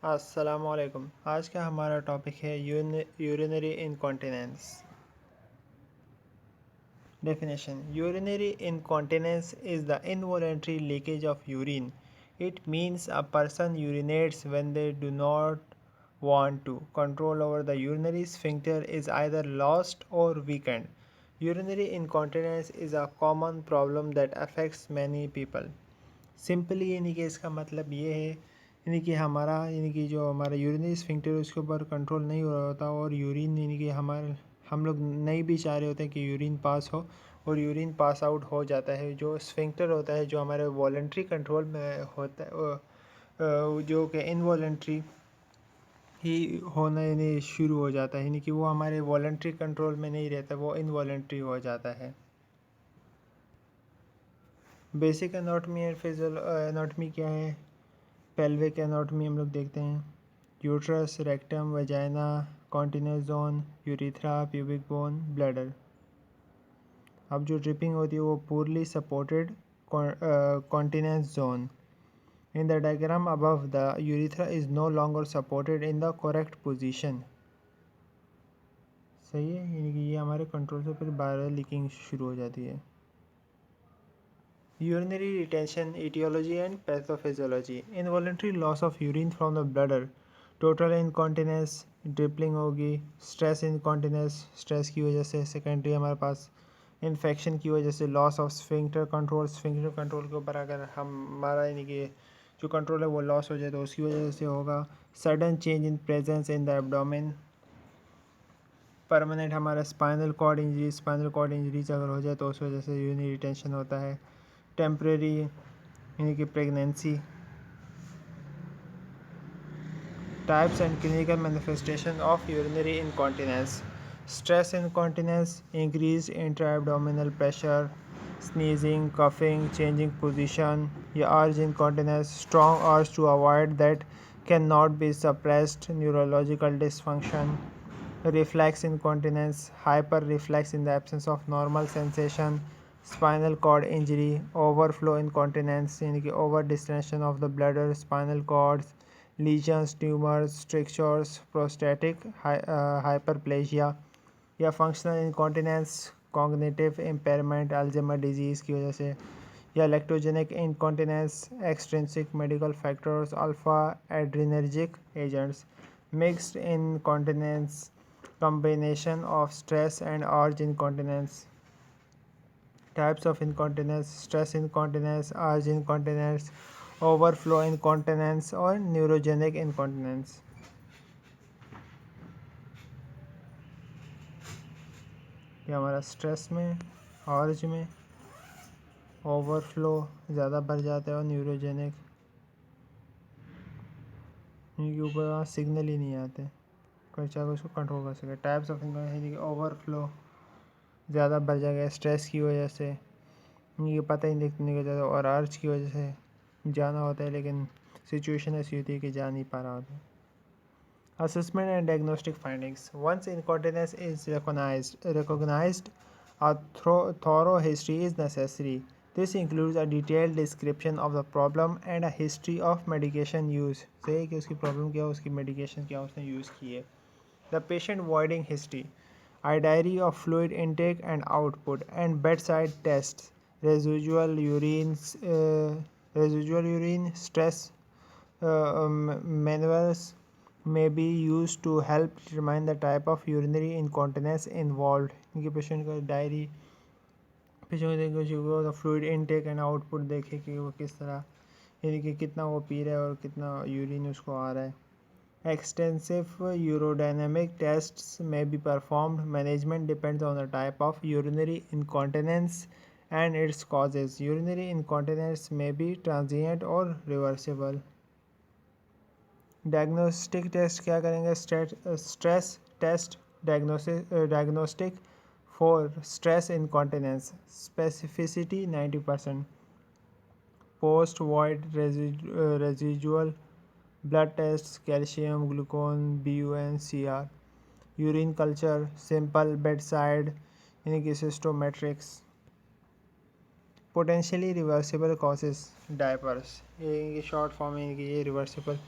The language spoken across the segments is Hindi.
अस्सलामुअलैकुम। आज का हमारा टॉपिक है urinary incontinence. Definition: Urinary incontinence is the involuntary leakage of urine. It means a person urinates when they do not want to. Control over the urinary sphincter is either lost or weakened. Urinary incontinence is a common problem that affects many people. Simply यानी कि इसका मतलब ये है यानी कि हमारा यानी कि जो हमारा यूरिनरी स्फिंक्टर उसके ऊपर कंट्रोल नहीं हो रहा होता और यूरिन यानी कि हम लोग नहीं भी चाह रहे होते हैं कि यूरिन पास हो और यूरिन पास आउट हो जाता है। जो स्फिंक्टर होता है जो हमारे वॉलेंट्री कंट्रोल में होता है जो कि इनवॉलेंट्री ही होना यानी शुरू हो जाता है यानी कि वो हमारे वॉलेंट्री कंट्रोल में नहीं रहता, वो इनवॉलेंट्री हो जाता है। बेसिक एनाटॉमी एंड एनाटॉमी क्या है? पेल्विक एनाटॉमी हम लोग देखते हैं। Uterus, rectum, vagina, continence zone, urethra, pubic bone, bladder. अब जो ड्रिपिंग होती है वो poorly supported continence zone. In the diagram above the urethra is no longer supported in the correct position. सही है, यानी कि ये हमारे कंट्रोल से फिर बाहर लीकिंग शुरू हो जाती है। Urinary retention, etiology and pathophysiology. Involuntary loss of urine from the bladder. Total incontinence, ड्रिपलिंग होगी। स्ट्रेस इनकॉन्टिनेंस, स्ट्रेस की वजह से। सेकेंडरी हमारे पास इन्फेक्शन की वजह से। Loss of sphincter control, sphincter control के ऊपर अगर हमारा यानी कि जो कंट्रोल है वो लॉस हो जाए तो उसकी वजह से होगा। Sudden change in presence in the abdomen. Permanent हमारा स्पाइनल कॉर्ड इंजरीज अगर हो जाए तो उस वजह से यूरिनरी रिटेंशन होता है। टेम्परेरी यानी कि pregnancy. Types and clinical manifestation of urinary incontinence. Stress incontinence, increase intra abdominal pressure, sneezing, coughing, changing position. या urge incontinence, strong urge to avoid that can not be suppressed, neurological dysfunction. Reflex incontinence, hyper reflex in the absence of normal sensation, spinal cord injury, overflow incontinence यानी कि over distension of the bladder, spinal cords, lesions, tumors, strictures, prostatic hyperplasia। या functional incontinence, cognitive impairment, Alzheimer disease की वजह से। या lactogenic incontinence, extrinsic medical factors, alpha adrenergic agents। Mixed incontinence, combination of stress and urge incontinence। Types of incontinence: stress incontinence, urge incontinence, overflow incontinence और neurogenic incontinence। ये हमारा स्ट्रेस में, अर्ज में, ओवरफ्लो ज़्यादा बढ़ जाता है और न्यूरोजेनिक इनके ऊपर सिग्नल ही नहीं आते कोई चाहे उसको कंट्रोल कर सके। टाइप्स ऑफ इनकॉन्टिनेंस, ओवरफ्लो ज़्यादा बढ़ जाएगा स्ट्रेस की वजह से, ये पता ही नहीं जाता, और अर्ज की वजह से जाना होता है लेकिन सिचुएशन ऐसी होती है कि जा नहीं पा रहा होता है। Assessment and diagnostic findings. Once incontinence is recognized, a thorough history is necessary. This includes a detailed description of the problem and a history of medication use। सही है कि उसकी प्रॉब्लम क्या हो, उसकी मेडिकेशन क्या उसने यूज़ की है। The patient voiding history, a diary of fluid intake and output, and bedside tests, residual urine, stress manuals may be used to help determine the type of urinary incontinence involved। इनके पेशेंट का डायरी, पेशेंट को फ्लूइड इनटेक एंड आउटपुट देखे कि वो किस तरह यानी कि कितना वो पी रहा है और कितना यूरिन उसको आ रहा है। Extensive urodynamic tests may be performed. Management depends on the type of urinary incontinence and its causes. Urinary incontinence may be transient or reversible. Diagnostic test क्या करेंगे? Stress test diagnostic for stress incontinence. Specificity 90%. Post void residual blood tests, calcium, glucose, BUN, CR। Urine culture, simple bedside यानी कि सिस्टोमेट्रिक्स। पोटेंशियली रिवर्सिबल कॉजेज, डायपर्स, ये शॉर्ट फॉर्म है कि ये रिवर्सिबल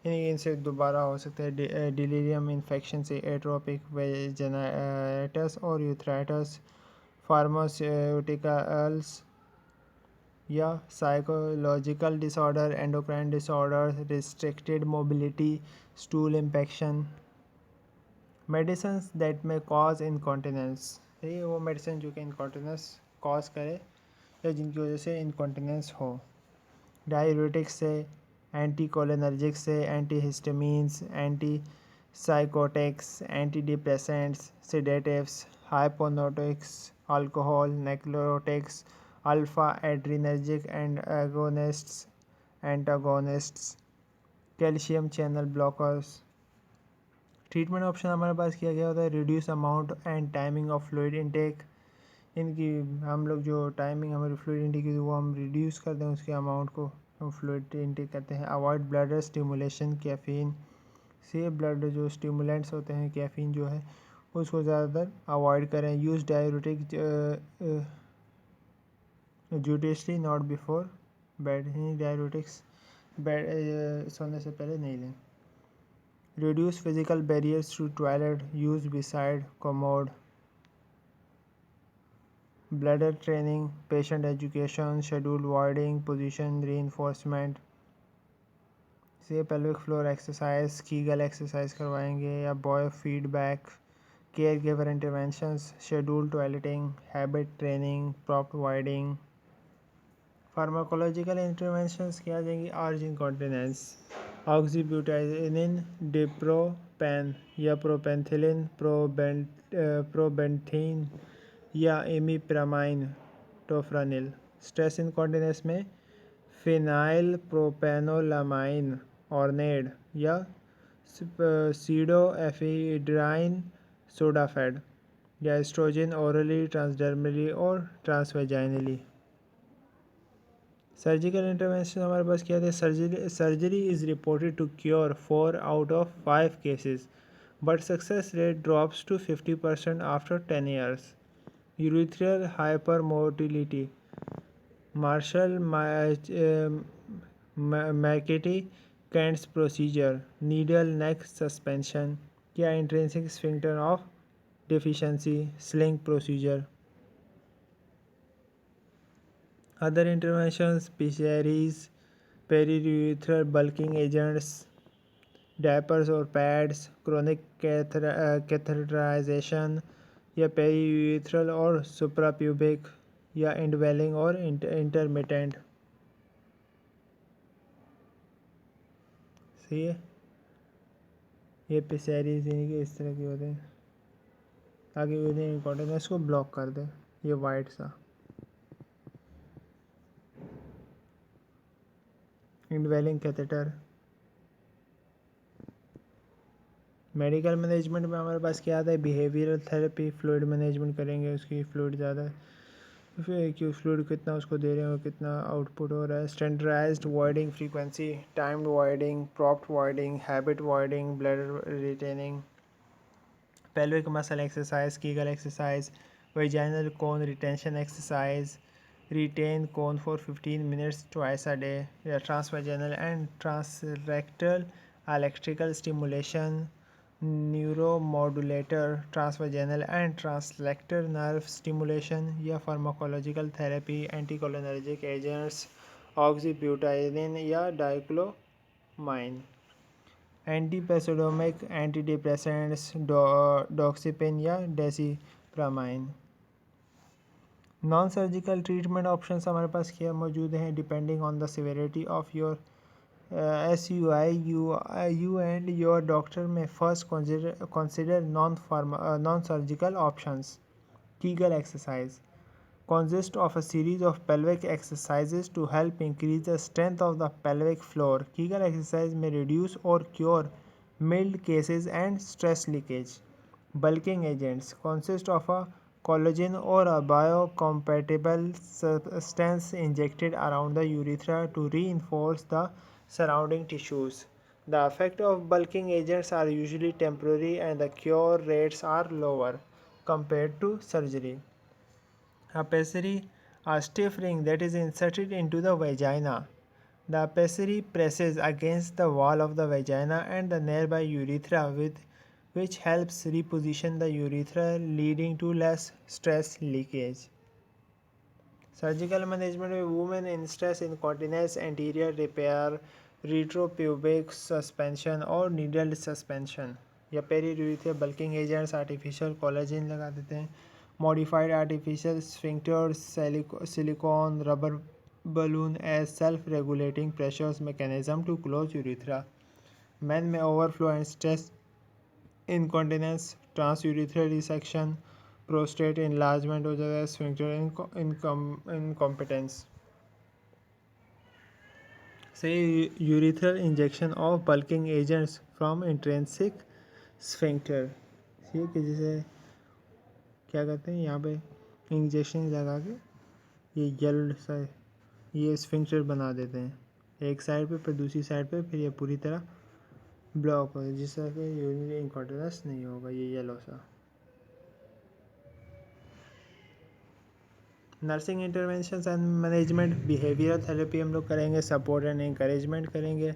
इनसे दोबारा हो सकता है डिलीरियम इन्फेक्शन से, एट्रोपिक वेजाइटिस और यूथराइटिस, फार्मास्यूटिकल्स या psychological disorder, endocrine disorder, restricted mobility, stool infection. Medicine that में कॉज इनकॉन्टिनेंस, ये वो मेडिसिन जो कि इनकॉन्टिनेंस कॉज करे या जिनकी वजह से इनकॉन्टिनेंस हो। डाययूरेटिक्स से, एंटीकोलिनर्जिक से, antihistamines, anti psychotics, anti depressants, sedatives, hypnotics, alcohol, narcotics, alpha adrenergic and agonists, antagonists, calcium channel blockers. Treatment option हमारे पास किया गया होता है reduce amount and timing of fluid intake. इनकी हम लोग जो टाइमिंग हमारी फ्लूइड इनटेक की वो हम रिड्यूस कर दें, उसके अमाउंट को हम फ्लूइड इनटेक करते हैं। अवॉइड ब्लड स्टिमुलेशन, कैफीन से ब्लड जो स्टिमुलेंट्स होते हैं, कैफीन जो है उसको ज़्यादातर अवॉइड करें। Use diuretic judicially not before bed, diuretics bed सोने से पहले नहीं लें। Reduce physical barriers to toilet use beside commode. Bladder training, patient education, schedule voiding, position reinforcement से pelvic floor exercise, Kegel exercise करवाएंगे या boy feedback, caregiver interventions, schedule toileting, habit training, prompt voiding. Pharmacological interventions क्या आ जाएंगी? आर्ज इनकॉन्टिनेंस, ऑक्सीब्यूटाइनिन, डिप्रोपेन या प्रोपेंथिलिन, प्रोबेंथीन या इमिप्रामाइन, टोफ्रानिल। स्ट्रेस इनकॉन्टिनेंस में फिनाइल प्रोपेनोलामाइन, ऑर्नेड या सीडोएफिड्राइन, सोडाफेड या एस्ट्रोजन ओरली, ट्रांसडर्मली और ट्रांसवेजाइनली। सर्जिकल इंटरवेंशन हमारे पास क्या थे? Surgery is reported to cure 4 out of 5 cases, but success rate drops to 50% after 10 years. Urethral hypermotility, Marshall McKitty Kent's procedure, needle neck suspension या intrinsic sphincter of deficiency, sling procedure. Other interventions, pessaries, periurethral bulking agents, diapers or pads, chronic catheterization या periurethral और suprapubic या indwelling और intermittent। सही है, ये pessaries यानी कि इस तरह के होते हैं ताकि यूरिन इनकॉन्टिनेंस को ब्लॉक कर दे, ये वाइट सा। इंडवेलिंग कैथेटर। मेडिकल मैनेजमेंट में हमारे पास क्या आता है? बिहेवियरल थेरेपी, फ्लूइड मैनेजमेंट करेंगे, उसकी फ्लूइड ज़्यादा है फिर कि फ्लूइड कितना उसको दे रहे हो, कितना आउटपुट हो रहा है। Standardised voiding frequency, timed voiding, prompt voiding, habit voiding, blood retaining. Pelvic muscle exercise, Kegel exercise, vaginal cone retention exercise, retain cone for 15 minutes twice a day, या transvaginal and transrectal electrical stimulation, neuromodulator, transvaginal and transrectal nerve stimulation या pharmacological therapy, anticholinergic agents, oxybutynin या dicyclomine, एंटीपेसोडोमिक एंटीडिप्रेसेंट्स, डॉक्सिपिन या डेसिप्रामाइन। नॉन सर्जिकल ट्रीटमेंट ऑप्शंस हमारे पास क्या मौजूद हैं? Depending on the severity of your SUI, you and your doctor may first consider non-surgical options. Kegel exercise consists of a series of pelvic exercises to help increase the strength of the pelvic floor. Kegel exercise may reduce or cure mild cases and stress leakage. Bulking agents consist of a collagen or a biocompatible substance injected around the urethra to reinforce the surrounding tissues. The effect of bulking agents are usually temporary and the cure rates are lower compared to surgery. A pessary, a stiff ring that is inserted into the vagina The pessary presses against the wall of the vagina and the nearby urethra, which helps reposition the urethra, leading to less stress leakage. Surgical management of women in stress incontinence, anterior repair, retropubic suspension और needle suspension या पेरीurethral bulking agents, artificial collagen लगा देते हैं, modified artificial sphincters, silicone, rubber balloon as self-regulating pressures mechanism to close urethra. Men में overflow and stress incontinence, transurethral resection, prostate enlargement हो जाता है, sphincter incompetence. Say urethral injection of bulking agents from intrinsic sphincter. ठीक है, जैसे क्या करते हैं यहाँ पे इंजेक्शन लगा के ये येलो सा ये स्फिंक्टर बना देते हैं एक साइड पे, फिर दूसरी साइड पे, फिर ये पूरी तरह ब्लॉक हो जिससे कि यूरिनरी इनकॉन्टिनेंस नहीं होगा। ये येलो सा nursing intervention and management, behavioural therapy हम लोग करेंगे, सपोर्ट एंड इंकरेजमेंट करेंगे,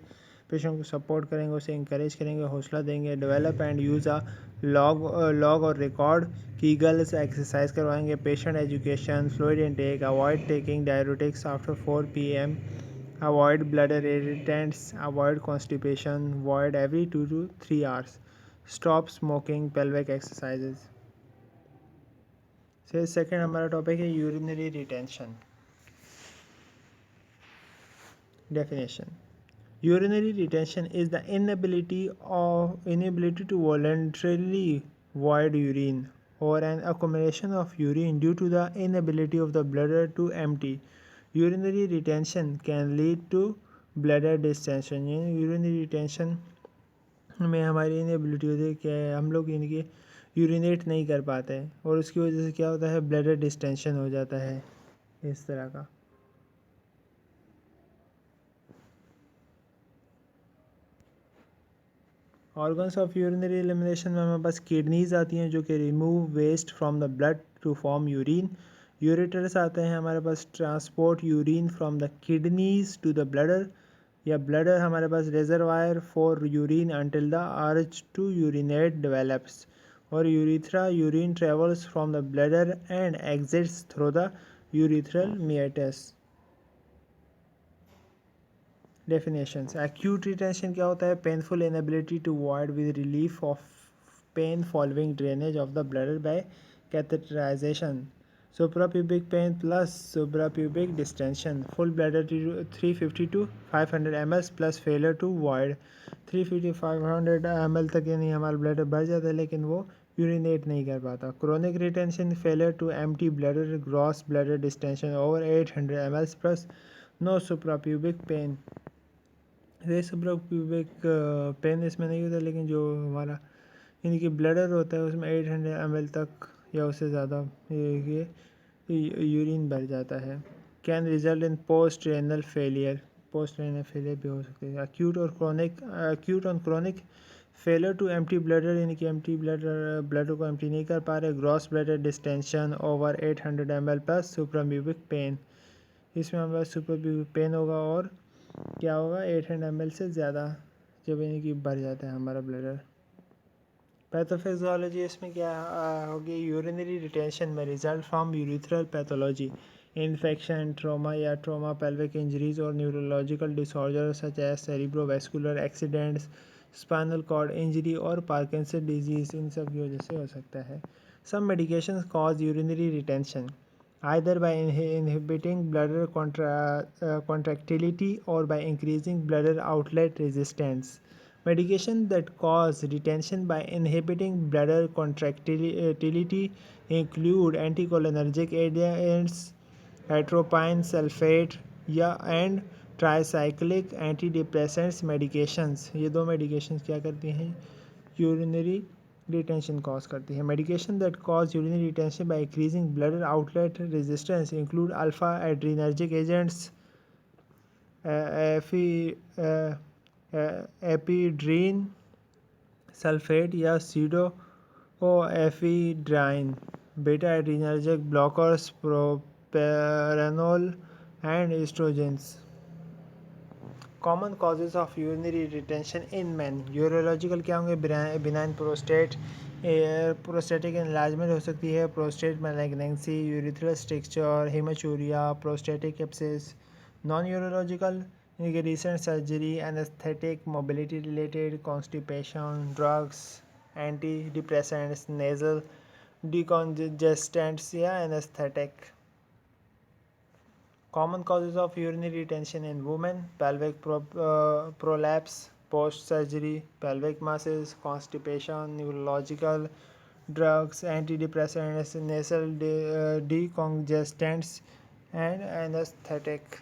पेशेंट को सपोर्ट करेंगे, उसे इंकरेज करेंगे, हौसला देंगे, develop and use a log और रिकॉर्ड कीगल्स एक्सरसाइज करवाएंगे, patient education, fluid intake, avoid taking diuretics after 4 PM, avoid bladder irritants, avoid constipation, void every 2 to 3 hours, stop smoking, pelvic exercises. So second हमारा टॉपिक है urinary retention. Definition: urinary retention is the inability to voluntarily void urine or an accumulation of urine due to the inability of the bladder to empty. Urinary retention can lead to bladder distension. urinary retention में हमारी इनएबिलिटी होती है कि हम लोग इनके यूरिनेट नहीं कर पाते हैं और उसकी वजह से क्या होता है, ब्लैडर डिस्टेंशन हो जाता है इस तरह का। ऑर्गन्स ऑफ यूरिनरी एलिमिनेशन में हमारे पास किडनीज आती हैं जो कि remove waste from the blood to form urine. Ureters आते हैं हमारे पास, transport urine from the kidneys to the bladder, या ब्लडर हमारे पास reservoir for urine until the urge to urinate develops, और urethra urine travels from the bladder and exits through the urethral meatus. Definitions: acute retention क्या होता है, painful inability to void with relief of pain following drainage of the bladder bye catheterization, suprapubic pain plus suprapubic distension, full bladder 350 to 500 ml plus failure to void। 350 500 ml तक यानी हमारा ब्लडर बढ़ जाता है लेकिन वो यूरिनेट नहीं कर पाता। Chronic retention, failure to empty bladder, gross bladder distension over 800 ml plus no suprapubic pain. ये सुप्राप्यूबिक पेन इसमें नहीं होता लेकिन जो हमारा इनकी ब्लडर होता है उसमें 800 ml तक या उससे ज़्यादा ये यूरिन भर जाता है। Can result in post renal failure, post renal failure भी हो सकती है। अक्यूट और chronic failure to empty bladder, यानी कि एम्प्टी ब्लडर को एम्प्टी नहीं कर पा रहे। Gross bladder distension over 800 ml plus suprapubic pain, इसमें हमारे पास सुप्राप्यूबिक पेन होगा और क्या होगा, 800 ml से ज़्यादा जब यानी कि भर जाता है हमारा ब्लडर। पैथोफिजियोलॉजी इसमें क्या होगी, यूरिनरी रिटेंशन में result from urethral pathology, infection, trauma या ट्रॉमा, पेल्विक इंजरीज और neurological disorder such as cerebrovascular accidents, spinal cord injury और पार्किंसन डिजीज, इन सब की वजह से हो सकता है। Some medications cause urinary retention either by inhibiting bladder contractility or by increasing bladder outlet resistance. Medication that cause retention by inhibiting bladder contractility include anticholinergic agents, atropine sulfate and tricyclic antidepressants medications। ये दो medications क्या करती हैं, urinary retention cause करती है। medication that cause urinary retention by increasing bladder outlet resistance include alpha adrenergic agents, ephedrine sulphate या pseudoephedrine, beta adrenergic blockers, propranolol and oestrogens. Common causes of urinary retention in man. Urological क्या होंगे? बिनाइन प्रोस्टेट, प्रोस्टेटिक एनलार्जमेंट हो सकती है, prostate malignancy, urethral stricture, haematuria, prostatic abscess. Non urological recent surgery, anaesthetic, mobility related, constipation, drugs, anti depressants, nasal decongestants या anaesthetic. Common causes of urinary retention in women: pelvic prolapse, post-surgery, pelvic masses, constipation, neurological, drugs, antidepressants, nasal decongestants, and anesthetic.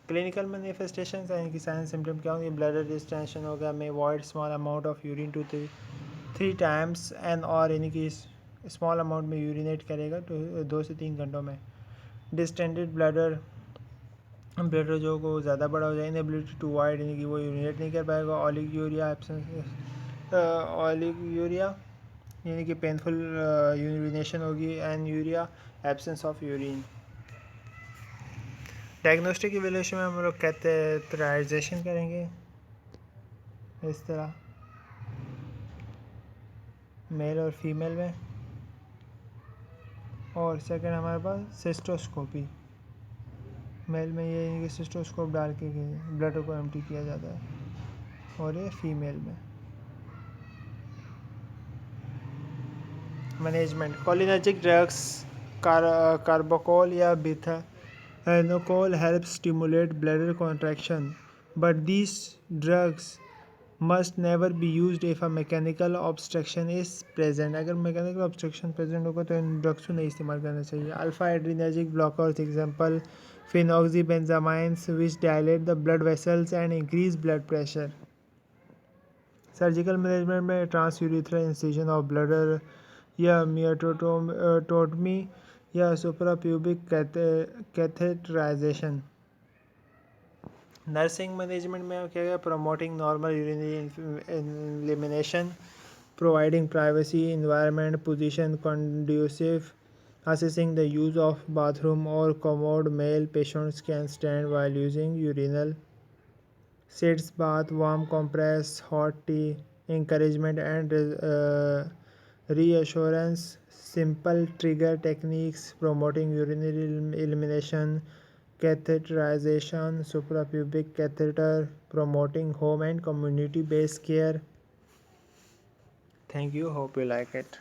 Clinical manifestations यानी कि साइन सिम्टम क्या होंगे? ब्लडर डिस्टेंशन हो गया, may void small amount of urine two three times an, और यानी कि स्मॉल अमाउंट में यूरिनेट करेगा तो 2 से 3 घंटों में। डिस्टेंडेड ब्लडर, ब्लडर जो को ज़्यादा बड़ा हो जाए, इनएबिलिटी टू वाइड यानी कि वो यूरिनेट नहीं कर पाएगा। ऑलिगूरिया एब्सेंस, ऑलिगूरिया यानी कि पेनफुल यूरिनेशन होगी, and urea absence of urine. Diagnostic evaluation में हम लोग कैथेटराइजेशन करेंगे इस तरह, मेल और फीमेल में। और सेकंड हमारे पास सिस्टोस्कोपी, मेल में ये कि सिस्टोस्कोप डाल के ब्लड को एम्प्टी किया जाता है, और ये फीमेल में। मैनेजमेंट: कोलिनर्जिक ड्रग्स, कार्बोकोल या bethanechol help stimulate bladder contraction, but these drugs must never be used if a mechanical obstruction is present. अगर मैकेनिकल ऑब्स्ट्रक्शन प्रेजेंट होगा तो इन ड्रग्स को नहीं इस्तेमाल करना चाहिए। Alpha adrenergic blockers, example phenoxybenzamines, which dilate the blood vessels and increase blood pressure. Surgical management में ट्रांसयूरिथ्रल इंसिजन ऑफ ब्लडर या मियोटोटोमी या सुप्राप्यूबिक कैथेटराइजेशन। नर्सिंग मैनेजमेंट में क्या गया? Promoting normal urinary elimination, providing privacy environment position conducive, assessing the use of bathroom or commode. Male patients can stand while using urinal, sits, bath, warm compress, hot tea, encouragement and reassurance. Simple trigger techniques promoting urinary elimination, catheterization, suprapubic catheter, promoting home and community based care. Thank you, hope you like it.